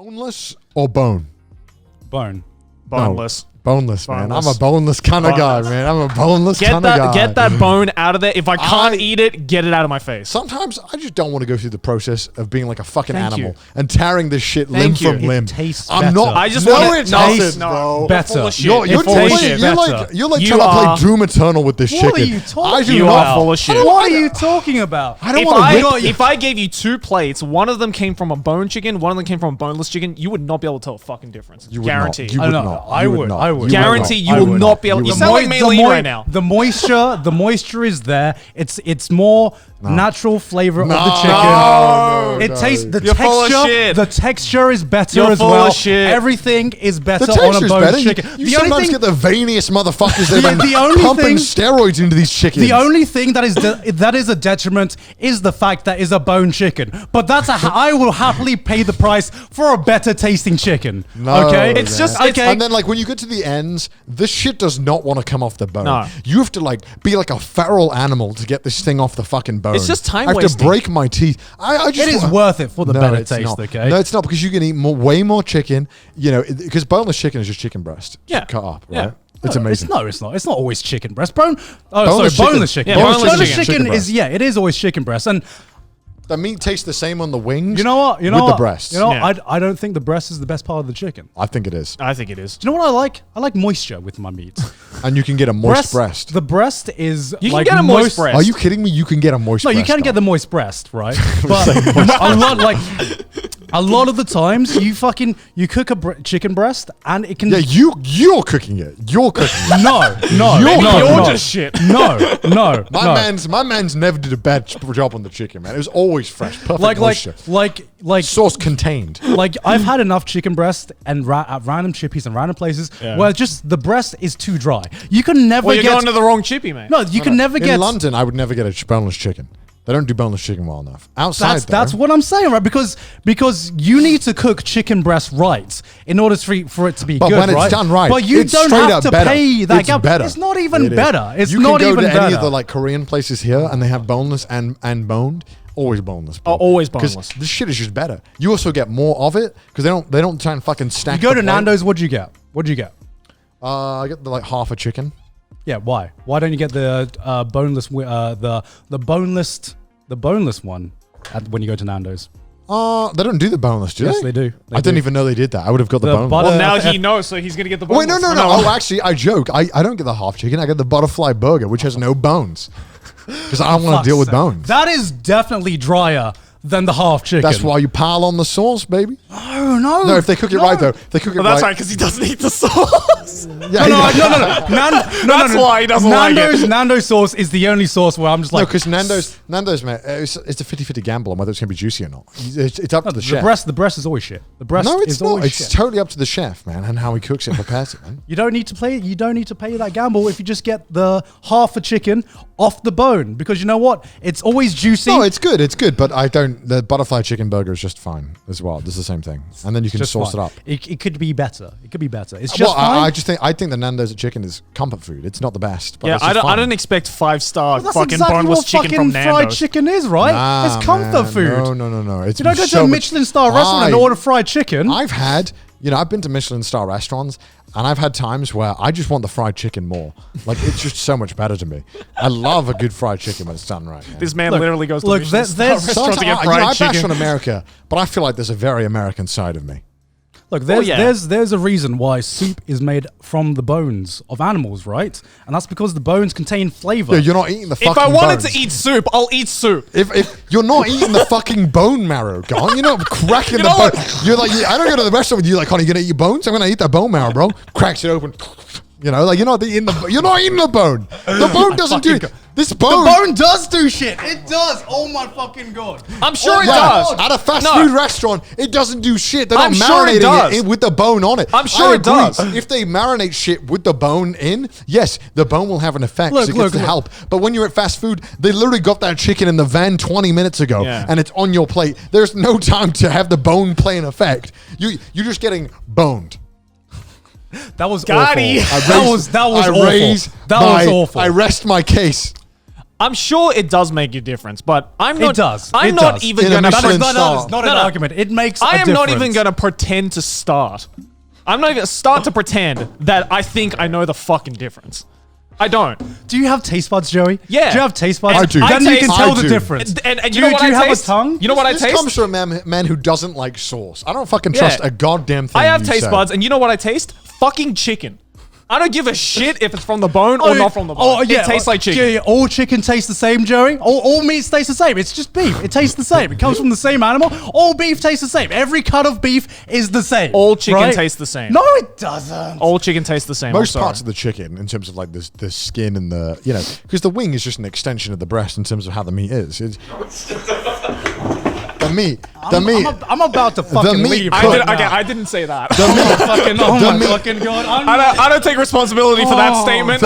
Boneless or bone? Bone. Boneless. No, boneless, man. I'm a Boneless. boneless kind of guy, man. I'm a boneless kind of guy. Get that bone out of there. If I can't eat it, get it out of my face. Sometimes I just don't want to go through the process of being like a fucking Thank animal you. and tearing this shit limb Thank you. from limb. It tastes I'm better. not. I just no, want it it doesn't, no, bro. better. Full of shit. You're It trying tastes to better. you're like You trying to play are- Doom Eternal with this chicken. What are you talking I do You not. are full of shit. What are you talking about? I don't If want to whip if I gave you 2 plates, one of them came from a bone chicken, one of them came from a boneless chicken, you would not be able to tell a fucking difference. You would not. Guarantee. You I would don't know. not. I You would. not. I would. You Guarantee not. you will not be able. You You would sound not. like Maylene right now. The moisture is there. It's more natural flavor of the chicken. No, It no. tastes the You're full of texture. shit. The texture is better You're as full well. of shit. Everything is better The on a texture's boned better. chicken. You sometimes get the veiniest motherfuckers that have the been only pumping thing- steroids into these chickens. The only thing that is a detriment is the fact that it's a bone chicken. But I will happily pay the price for a better tasting chicken. No, okay, It's just- man. okay. And then like when you get to the ends, this shit does not want to come off the bone. No. You have to like be like a feral animal to get this thing off the fucking bone. It's just time I have wasting. to break my teeth. I just It is worth it for the better it's taste, not. okay? No, it's not because you can eat way more chicken. You know, because boneless chicken is just chicken breast. Just Yeah. cut up. Yeah. Right? It's amazing. It's not. It's not always chicken breast. Boneless Boneless chicken. chicken. Yeah, boneless boneless chicken, chicken. is it is always chicken breast. And The meat tastes the same on the wings. you know what? with the breast. You know, Yeah. I don't think the breast is the best part of the chicken. I think it is. I think it is. Do you know what I like? I like moisture with my meat. And you can get a moist breast. The breast is You can like get a moist breast. Are you kidding me? You can get a moist No, breast. you can get though. the moist breast, right? But a lot of the times you cook a chicken breast and it can Yeah, you're cooking it. You're cooking it. no You're just shit. no My man's never did a bad job on the chicken, man. It was always fresh, perfect like moisture. like Sauce contained. like I've had enough chicken breast and at random chippies and random places where just the breast is too dry. You can never Well, you're get going to the wrong chippy, mate. no. You can never In get London, I would never get a boneless chicken. They don't do boneless chicken well enough. Outside, That's what I'm saying, right? Because you need to cook chicken breast right in order for it to be But good, when it's right? done right, but you it's don't straight have up to better. pay that It's gap. better. It's not even It is. better. It's you not can go even to better. any of the like Korean places here, and they have boneless and boned. Always boneless. Oh, always Because boneless. this shit is just better. You also get more of it because they don't try and fucking stack. You go the to plate. Nando's. What'd you get? I get like half a chicken. Yeah, why? Why don't you get the boneless the boneless one when you go to Nando's? They don't do the boneless, do Yes, they? they do. They I didn't do. even know they did that. I would have got the The boneless. butter- Well, now F- he knows, so he's gonna get the. Wait, no. boneless. Oh, actually, I joke. I don't get the half chicken. I get the butterfly burger, which has no bones. Because I don't want Fuck's to deal with sake. bones. That is definitely drier than the half chicken. That's why you pile on the sauce, baby. Oh no! No, if they cook it right, though. If they cook it Well, that's right. right, because he doesn't eat the sauce. Yeah, No. That's why he doesn't like it. Nando's sauce is the only sauce where I'm just No, like because Nando's, man, it's a 50-50 gamble on whether it's going to be juicy or not. It's up to the the chef. breast is always shit. The breast No, is it's not. always It's shit. totally up to the chef, man, and how he cooks it and prepares it, man. You don't need to play. You don't need to pay that gamble if you just get the half a chicken off the bone, because you know what? It's always juicy. No, it's good. It's good, but I don't. The butterfly chicken burger is just fine as well. It's the same thing, and then you can just sauce fine. it up. It could be better. It could be better. It's just Well, fine. I think the Nando's chicken is comfort food. It's not the best. But Yeah, it's just I fine. don't expect 5-star That's fucking exactly boneless what chicken fucking from fried Nando's. chicken is, right? Nah, It's comfort man. food. No. It's You don't go to so a much- Michelin star restaurant and order fried chicken. I've been to Michelin star restaurants, and I've had times where I just want the fried chicken more. Like, it's just so much better to me. I love a good fried chicken when it's done right. Man. This man Look, literally goes to look, Michelin star there's- restaurant to get I fried bash chicken. on America, but I feel like there's a very American side of me. Look, yeah. there's a reason why soup is made from the bones of animals, right? And that's because the bones contain flavor. Yeah, you're not eating the fucking If I wanted bones. to eat soup, I'll eat soup. If you're not eating the fucking bone marrow, gone. You're not cracking You the know bone. what? You're like, I don't go to the restaurant with you. Like, honey, you gonna eat your bones? I'm gonna eat that bone marrow, bro. Cracks it open. You know, like you're not eating the bone. The bone doesn't do it. This bone. The bone does do shit. It does. Oh my fucking god. I'm sure it Yeah, does. At a fast No. food restaurant, it doesn't do shit. They're not I'm sure it marinating does. it with the bone on it. I'm sure I it agree. does. If they marinate shit with the bone in, yes, the bone will have an effect. Look, so it look, gets to look. help. But when you're at fast food, they literally got that chicken in the van 20 minutes ago, Yeah. and it's on your plate. There's no time to have the bone play an effect. You're just getting boned. That was Gotti. awful. That was awful. That was awful. I rest my case. I'm sure it does make a difference, but I'm not. It does. I'm It not does. even In a gonna. Michelin That star. is not No, an no. argument. It makes I a am not even difference. gonna pretend to start. I'm not even start to pretend that I think I know the fucking difference. I don't. Do you have taste buds, Joey? Yeah. Do you have taste buds? I do. Then you can I tell the do. difference. And do you know what do you I have taste? a tongue? You know what I This taste? comes from a man who doesn't like sauce. I don't fucking trust Yeah. a goddamn thing. I have you taste say. buds, and you know what I taste? Fucking chicken. I don't give a shit if it's from the bone or not from the bone. It tastes like chicken. Yeah, all chicken tastes the same, Joey. All meats taste the same. It's just beef. It tastes the same. It comes from the same animal. All beef tastes the same. Every cut of beef is the same. All chicken right? tastes the same. No, it doesn't. All chicken tastes the same. Most I'm sorry. parts of the chicken, in terms of like the skin and the, you know, because the wing is just an extension of the breast in terms of how the meat is. It's, the meat. I'm about to fucking meat leave. cooked. right now. I didn't say that. Oh the my meat- fucking god! I don't take responsibility for that statement.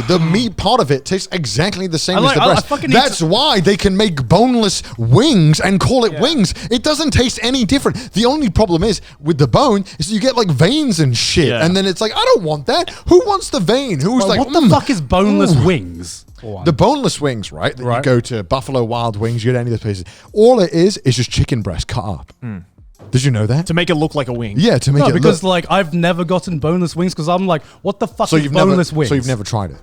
the meat part of it tastes exactly the same I as like- the I breast. fucking need That's why they can make boneless wings and call it Yeah. wings. It doesn't taste any different. The only problem is with the bone is you get like veins and shit, Yeah. and then it's like I don't want that. Who wants the vein? Who's like what the fuck is boneless wings? The boneless wings, right? That Right. You go to Buffalo Wild Wings, you go to any of those places. All it is just chicken breast cut up. Did you know that? To make it look like a wing. Yeah, to make No, it because look. like I've never gotten boneless wings because I'm like, what the fuck So is you've never, boneless wings? so you've never tried it.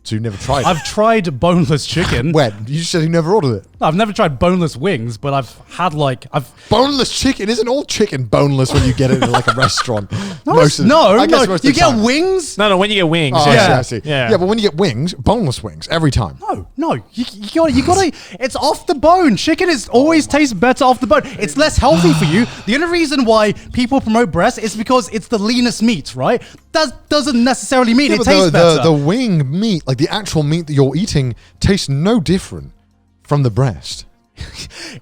So you've never tried it. I've tried boneless chicken. When you said you never ordered it. No, I've never tried boneless wings, but I've had like Boneless chicken isn't all chicken boneless when you get it in like a restaurant. no, Most of- no, I guess no. most of You the get time. wings. No, when you get wings. Oh, yeah. I see. Yeah. Yeah, but when you get wings, boneless wings every time. No, you gotta. It's off the bone. Chicken is always tastes better off the bone. It's less healthy for you. The only reason why people promote breast is because it's the leanest meat, right? That doesn't necessarily mean Yeah, it but tastes better. the wing meat, like the actual meat that you're eating, tastes no different from the breast.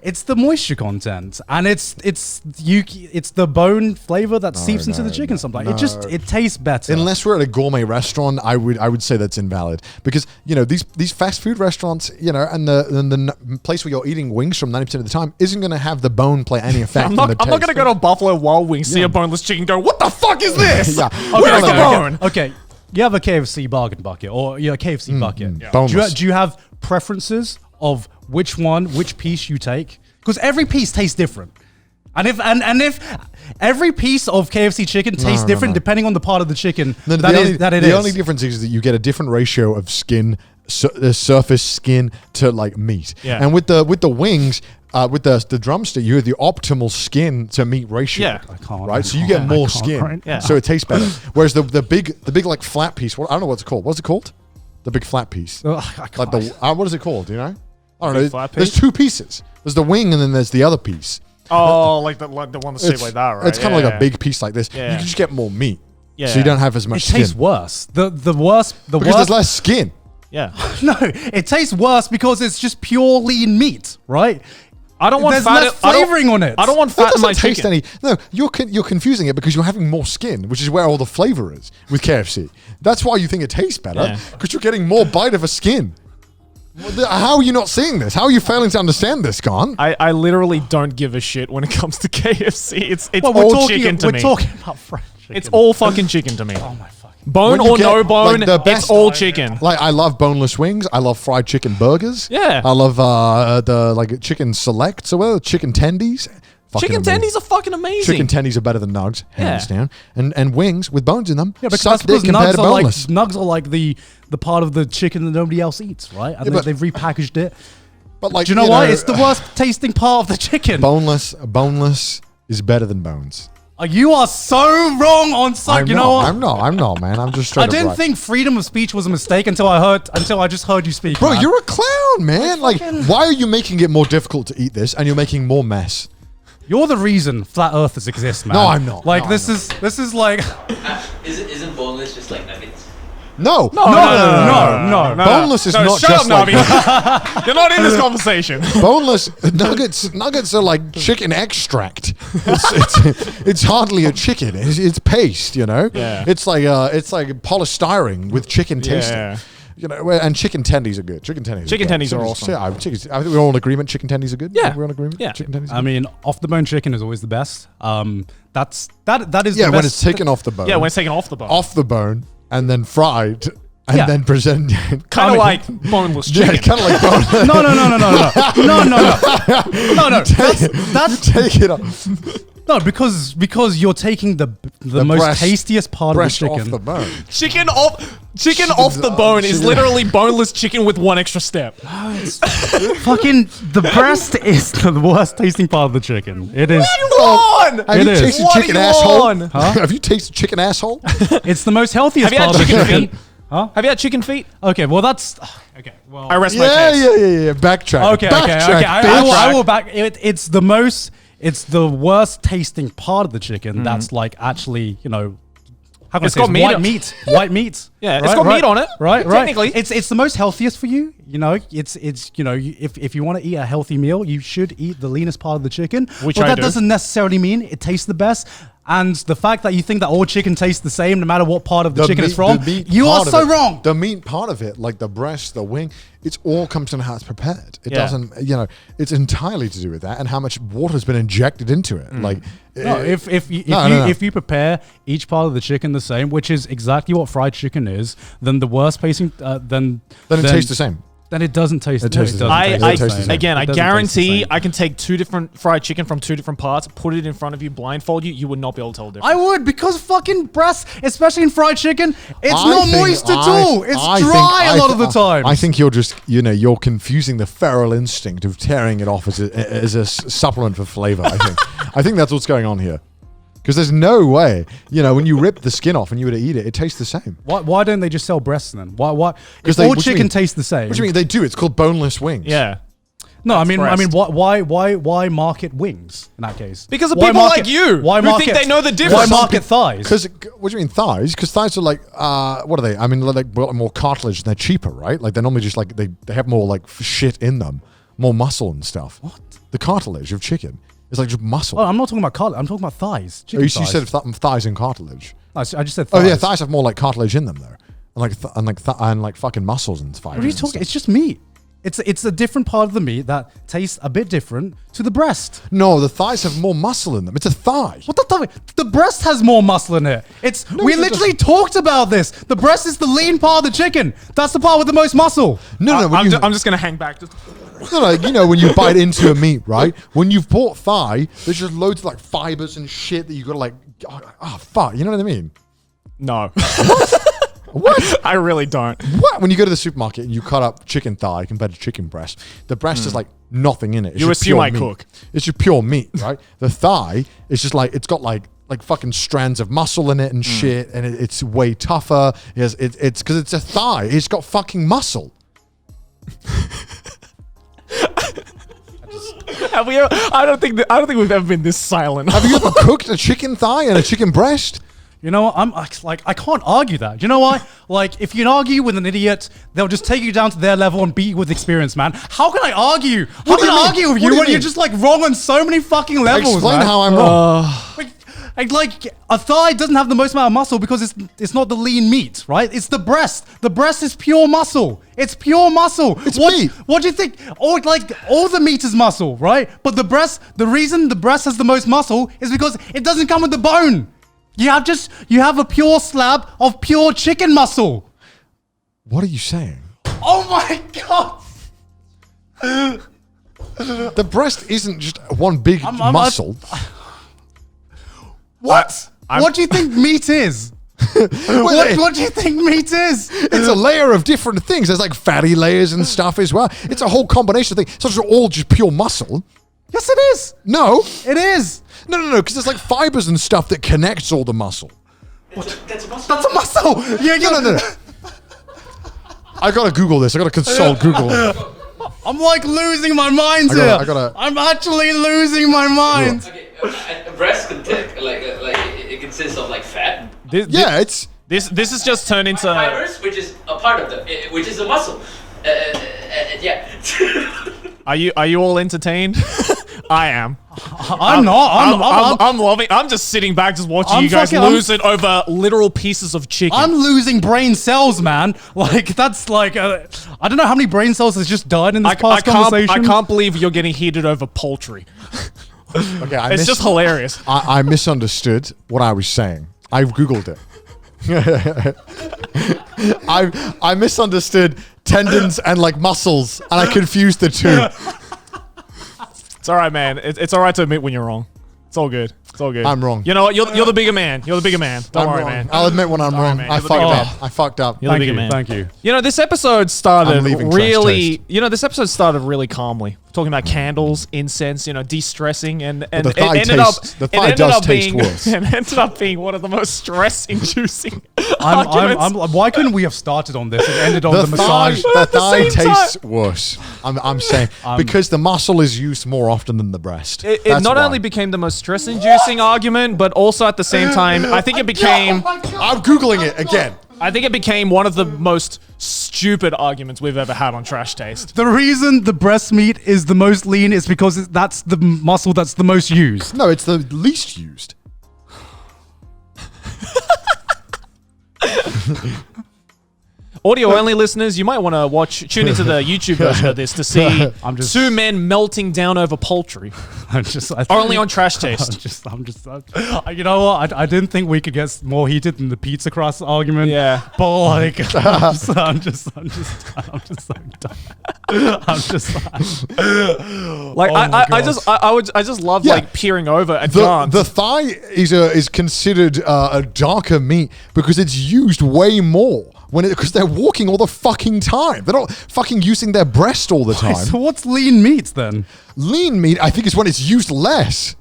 It's the moisture content, and it's the bone flavor that seeps into the chicken. Sometimes it tastes better. Unless we're at a gourmet restaurant, I would say that's invalid because you know these fast food restaurants, you know, and the place where you're eating wings from 90% of the time isn't going to have the bone play any effect. I'm on not the going to taste. go to Buffalo Wild Wings, see a boneless chicken, go, what the fuck is this? Yeah. Where's the Okay, bone? Okay, you have a KFC bargain bucket or a KFC bucket. Boneless. Do you have preferences of which piece you take? Because every piece tastes different. And if every piece of KFC chicken tastes different depending on the part of the chicken No, the only difference is that you get a different ratio of skin, surface skin to like meat. Yeah. And with the wings, with the drumstick, you have the optimal skin to meat ratio. Yeah. I can't, Right. I So you can't, get more I can't, skin. right? Yeah. So it tastes better. Whereas the big like flat piece. I don't know what's it called. What's it called? The big flat piece. Ugh, I Like can't. the what is it called? Do you know? I don't Big know. flat There's piece? two pieces. There's the wing and then there's the other piece. Oh, like the one that's shaped like that, right? It's kind of Yeah, like a big piece like this. Yeah. You can just get more meat. Yeah. So you don't have as It much tastes skin. worse. The worst. Because there's less skin. Yeah. No, it tastes worse because it's just pure lean meat, right? I don't want There's fat. less flavoring on it. I don't want That fat in my doesn't taste chicken. any. No, you're confusing it because you're having more skin, which is where all the flavor is with KFC. That's why you think it tastes better Yeah. because you're getting more bite of a skin. How are you not seeing this? How are you failing to understand this, Gon? I literally don't give a shit when it comes to KFC. It's Well, we're all talking, chicken to we're me. talking about fresh chicken. It's all fucking chicken to me. Oh my fucking. Bone When you or no get, bone, like, the it's best- all chicken. Like I love boneless wings. I love fried chicken burgers. Yeah. I love the like chicken selects or whatever, chicken tendies. Fucking Chicken amazing. tendies are fucking amazing. Chicken tendies are better than nugs, hands Yeah. down. And wings with bones in them. Yeah, because suck that's because dick compared nugs to are like boneless. nugs are like the part of the chicken that nobody else eats, right? And Yeah, but- they've repackaged it. But like, Do you know why? It's the worst tasting part of the chicken. boneless is better than bones. You are so wrong on something. You know what? I'm not, man. I'm just straight I didn't up right. think freedom of speech was a mistake until I just heard you speak. Bro, man. you're a clown, man. Like, fucking- why are you making it more difficult to eat this and you're making more mess? You're the reason flat earthers exist, man. No, I'm not. Like No, this I'm is like Isn't boneless just like nuggets? No. no. Boneless is not shut just up, like Navi. You're not in this conversation. boneless nuggets are like chicken extract. It's hardly a chicken. It's paste, you know. Yeah. It's like polystyrene with chicken tasting. Yeah. You know, and chicken tendies are good. Chicken tendies. Chicken good. tendies are Chickens- awesome. Yeah, I think we're all in agreement. Chicken tendies are good. Yeah. We're in agreement. Yeah. Chicken tendies. I mean, off the bone chicken is always the best. That is yeah, the when best. it's taken off the bone. Yeah, when it's taken off the bone. off the bone and then fried and Yeah. then present. Kind of like boneless Yeah, chicken. kind of like boneless. No. That's Take it off. no, because you're taking the most breast- tastiest part of the Breast chicken. off the bone. Chicken off the bone is chicken. literally boneless chicken with one extra step. Fucking the breast is the worst tasting part of the chicken. It is. What Have It you is. tasted What chicken are you asshole? on? Have you tasted chicken asshole? It's the most healthiest Have you had part of the chicken chicken. feet? Huh? Have you had chicken feet? Okay, well that's okay. Well, I rest my yeah, case. yeah. Backtrack. okay. Backtrack, I bitch. will back. It's the most. It's the worst tasting part of the chicken. That's like actually, how can I say got this? meat White on- meat. White meat. Yeah, it's got meat on it. Right. Technically. It's the most healthiest for you. It's if you want to eat a healthy meal, you should eat the leanest part of the chicken. Which but I that do. doesn't necessarily mean it tastes the best. And the fact that you think that all chicken tastes the same, no matter what part of the chicken meat- is from, the meat you are part of so it- wrong. The meat part of it, like the breast, the wing, it's all comes down to how it's prepared. It Yeah. doesn't, it's entirely to do with that and how much water's been injected into it. Like, No, No, no. if you prepare each part of the chicken the same, which is exactly what fried chicken is, then the worst tasting, then it tastes the same. Then it doesn't taste. It tastes the same. I It tastes the same. again, I It doesn't taste the guarantee same. I can take two different fried chicken from two different parts, put it in front of you, blindfold you. You would not be able to tell the difference. I would, because fucking breast, especially in fried chicken, it's I not think- moist at I- all. It's I dry think- a lot of the time. I think you're just, you're confusing the feral instinct of tearing it off as a supplement for flavor. I think that's what's going on here. Because there's no way, when you rip the skin off and you were to eat it, it tastes the same. Why don't they just sell breasts then? Why? If they- all what do you chicken mean? tastes the same. What do you mean? They do. It's called boneless wings. Yeah. No, I mean, breast. why market wings in that case? Because of Why people like you who think they know the difference. Why market thighs? Because what do you mean thighs? Because thighs are like, what are they? I mean, like more cartilage and they're cheaper, right? Like they're normally just like they have more like shit in them, more muscle and stuff. What? The cartilage of chicken is like just muscle. Oh, I'm not talking about cartilage. I'm talking about thighs. Oh, Chicken you thighs. said thighs and cartilage. I just said Oh thighs. yeah, thighs have more like cartilage in them though, and like fucking muscles and fibers. What are you talking? It's just meat. It's a different part of the meat that tastes a bit different to the breast. No, the thighs have more muscle in them. It's a thigh. What the breast has more muscle in it. We it literally talked about this. The breast is the lean part of the chicken. That's the part with the most muscle. No, when I'm just gonna hang back. no, when you bite into a meat, right? When you've bought thigh, there's just loads of like fibers and shit that you gotta like, oh fuck, you know what I mean? No. What? I really don't. What? When you go to the supermarket and you cut up chicken thigh compared to chicken breast, the breast is like nothing in it. It's You just assume pure I meat. cook. It's just pure meat, right? The thigh is just like, it's got like fucking strands of muscle in it and shit, and it's way tougher. It's because it's a thigh. It's got fucking muscle. Have we? I don't think we've ever been this silent. Have you ever cooked a chicken thigh and a chicken breast? You know what? I can't argue that. You know why? Like, if you can argue with an idiot, they'll just take you down to their level and beat you with experience, man. How can I argue? How What do can you I mean? argue with What you do you when you're mean? just like wrong on so many fucking levels? Explain man? how I'm wrong. Like a thigh doesn't have the most amount of muscle because it's not the lean meat, right? It's the breast. The breast is pure muscle. It's pure muscle. It's what, meat. What do you think? All the meat is muscle, right? But the reason the breast has the most muscle is because it doesn't come with the bone. You have a pure slab of pure chicken muscle. What are you saying? Oh my god! The breast isn't just one big muscle. What? What do you think meat is? What do you think meat is? It's a layer of different things. There's like fatty layers and stuff as well. It's a whole combination of things. It's not all just pure muscle. Yes, it is. No. It is. No, because there's like fibers and stuff that connects all the muscle. That's a muscle. That's a muscle. Yeah, No. I gotta Google this. I gotta consult Google. I'm like losing my mind I here. gotta- I'm actually losing my mind. Okay, breast content it consists of like fat, Yeah, it's This is just turned into. fibers, which is a part of which is the muscle. Yeah. Are you all entertained? I am. I'm not. I'm loving. I'm just sitting back, just watching I'm you guys fucking- lose it over literal pieces of chicken. I'm losing brain cells, man. Like that's like I don't know how many brain cells has just died in this past conversation. I can't believe you're getting heated over poultry. okay. It's just hilarious. I misunderstood what I was saying. I Googled it. I misunderstood tendons and like muscles, and I confused the two. It's all right, man. It's all right to admit when you're wrong. It's all good. It's all good. I'm wrong. You know what? You're the bigger man. You're the bigger man. Don't worry, wrong. man. I'll admit when I'm wrong. man. I You're the fucked bigger up. I fucked up. You're the bigger you, man. thank you. You know, this episode started I'm leaving trash really. taste. You know, this episode started really calmly, talking about candles, incense. You know, de-stressing, and the it thigh ended tastes- up. the It thigh ended does up taste being. worse. It ended up being one of the most stress-inducing arguments. Why couldn't we have started on this and ended on the massage? The at the thigh same tastes worse. I'm saying because the muscle is used more often than the breast. It That's not why. only became the most stress-inducing argument, but also at the same time, I think it became. I'm googling it again. I think it became one of the most stupid arguments we've ever had on Trash Taste. The reason the breast meat is the most lean is because that's the muscle that's the most used. No, it's the least used. Audio-only listeners, you might want to tune into the YouTube version of this to see I'm just- two men melting down over poultry. Only on Trash Taste. You know what? I didn't think we could get more heated than the pizza crust argument. Yeah. But like, I'm just so done. I'm just Like Oh my I just love Yeah. like peering over at The Gant. thigh is considered a darker meat because it's used way more because they're walking all the fucking time. They're not fucking using their breast all the time. So what's lean meat then? Lean meat, I think, is when it's used less.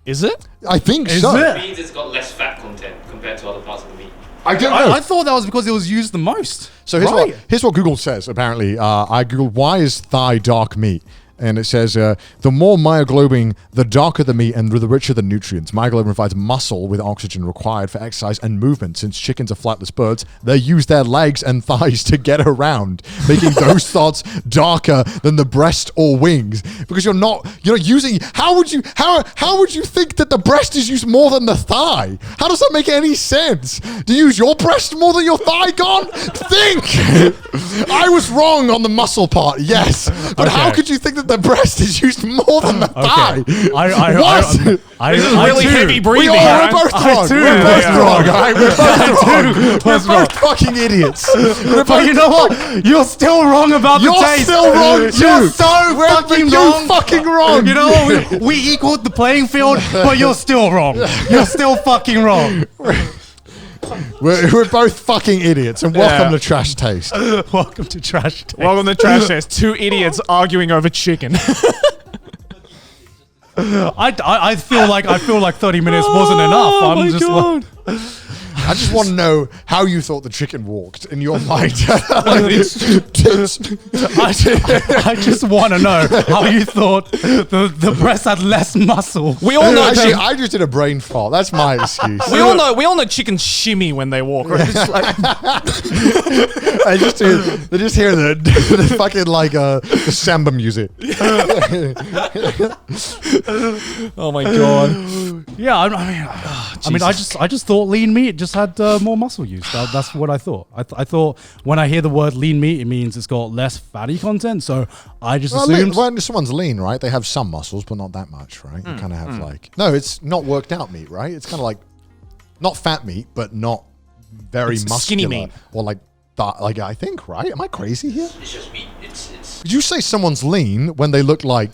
Is it? I think Is so. it? It means it's got less fat content compared to other parts of the meat. I don't know. I thought that was because it was used the most. So here's, Right. here's what Google says, apparently. I Googled, why is thigh dark meat? And it says, the more myoglobin, the darker the meat and the richer the nutrients. Myoglobin provides muscle with oxygen required for exercise and movement. Since chickens are flightless birds, they use their legs and thighs to get around, making those thoughts darker than the breast or wings. Because you're not using. How would you think that the breast is used more than the thigh? How does that make any sense? Do you use your breast more than your thigh? Gone? Think. I was wrong on the muscle part. Yes, but how Okay. could you think that the breast is used more than the thigh? What? This is really heavy breathing. We're both wrong. too. We're both Yeah. wrong. All right? We're both wrong. We're What's wrong? both fucking idiots. But you know what? You're still wrong about You're the taste. still wrong too. You're so fucking wrong. fucking wrong. You know what? We equaled the playing field, but you're still wrong. You're still fucking wrong. We're both fucking idiots, and welcome Yeah. to Trash Taste. Welcome to Trash Taste. Welcome to Trash Taste. Two idiots arguing over chicken. I feel like 30 minutes wasn't enough. Oh I'm my just God. I just want to know how you thought the chicken walked in your mind. Tits. I just want to know how you thought the breast had less muscle. We all know. Actually, I just did a brain fart. That's my excuse. We all know chickens shimmy when they walk. Right? It's like, I just hear, they just hear the fucking like the samba music. oh my God. Yeah, I mean, I just thought lean meat just had more muscle use. That's what I thought. I thought when I hear the word lean meat, it means it's got less fatty content. So I just assumed. When someone's lean, right? They have some muscles, but not that much, right? They kind of have it's not worked out meat, right? It's kind of like not fat meat, but not very It's muscular skinny meat. or like that. Like I think, right? Am I crazy here? It's just meat. It's Did you say someone's lean when they look like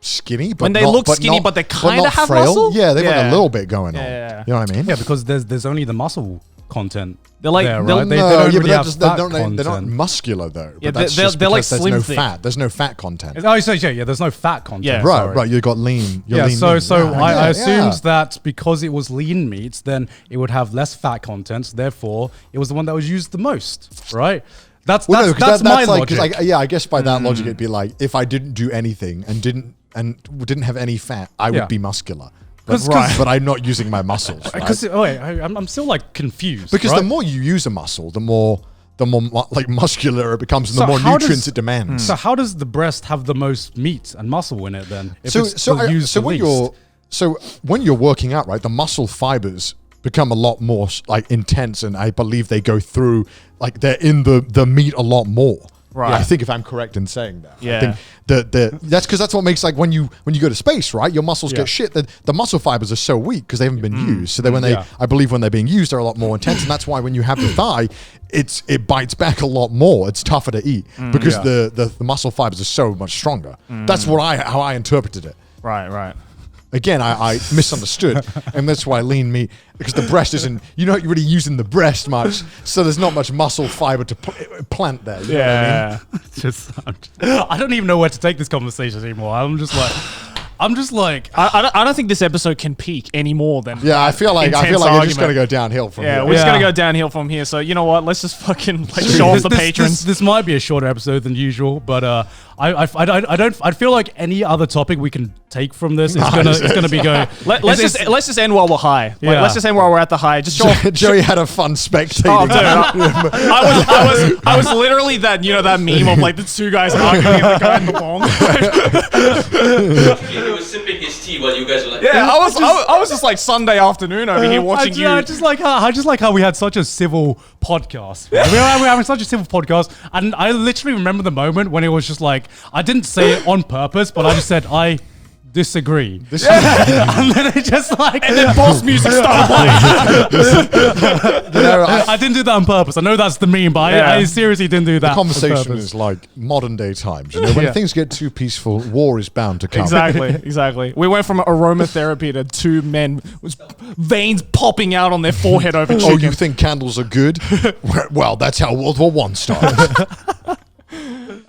skinny, but When they not- look skinny, not- but they kinda not have frail? muscle? Yeah, they've got Yeah. a little bit going on. Yeah. You know what I mean? Yeah, because there's only the muscle content. They're like- there, they'll- right? They No, don't yeah, really but they're, have just, fat they're not content. muscular though. Yeah, But that's they're- just they're like because there's slim no thin. fat. There's no fat content. Oh, so yeah, there's no fat content. Yeah. Right, sorry. right. You got lean. You're Yeah, lean so meat. Yeah, I yeah, assumed yeah. that because it was lean meats, then it would have less fat content. Therefore, it was the one that was used the most, right? That's Well, no, 'cause that's my like, logic. 'cause I guess by that logic, it'd be like if I didn't do anything and didn't have any fat, I would Yeah. be muscular. But, 'Cause- but I'm not using my muscles. Right? Because I'm still like confused. Because right? the more you use a muscle, the more like muscular it becomes, and So the more how nutrients does- it demands. So how does the breast have the most meat and muscle in it then? If So it's still used the least? when you're working out, right, the muscle fibers become a lot more like intense, and I believe they go through like they're in the meat a lot more. Right. I think if I'm correct in saying that. Yeah. I think that's because that's what makes like when you go to space, right? Your muscles get shit. The muscle fibers are so weak because they haven't been used. So then I believe when they're being used, they're a lot more intense, and that's why when you have the thigh, it bites back a lot more. It's tougher to eat because the muscle fibers are so much stronger. That's how I interpreted it. Right. Again, I misunderstood, and that's why lean meat, because the breast isn't, you're not really using the breast much, so there's not much muscle fiber to plant there. You know what I mean? I don't even know where to take this conversation anymore. I'm just like, I don't think this episode can peak any more than. Yeah, I feel like it's just gonna go downhill from here. Yeah, we're just gonna go downhill from here. So you know what? Let's just fucking show off the patrons. This might be a shorter episode than usual, but I feel like any other topic we can take from this is gonna be going. Let's just end while we're high. Like, let's just end while we're at the high. Just show off. Joey had a fun spectating. Oh, dude, I was literally that meme of like the two guys arguing and the guy in the bomb. He was sipping his tea while you guys were like. Yeah, I was just like Sunday afternoon over here watching you. I just like how we had such a civil podcast. we were having such a civil podcast, and I literally remember the moment when it was just like I didn't say it on purpose, but I just said I disagree. And then it just like and then boss music started playing. I didn't do that on purpose. I know that's the meme, but I seriously didn't do that. The conversation is like modern day times. You know, when things get too peaceful, war is bound to come. Exactly. We went from aromatherapy to two men with veins popping out on their forehead over chicken. Oh, you think candles are good? Well, that's how World War I started.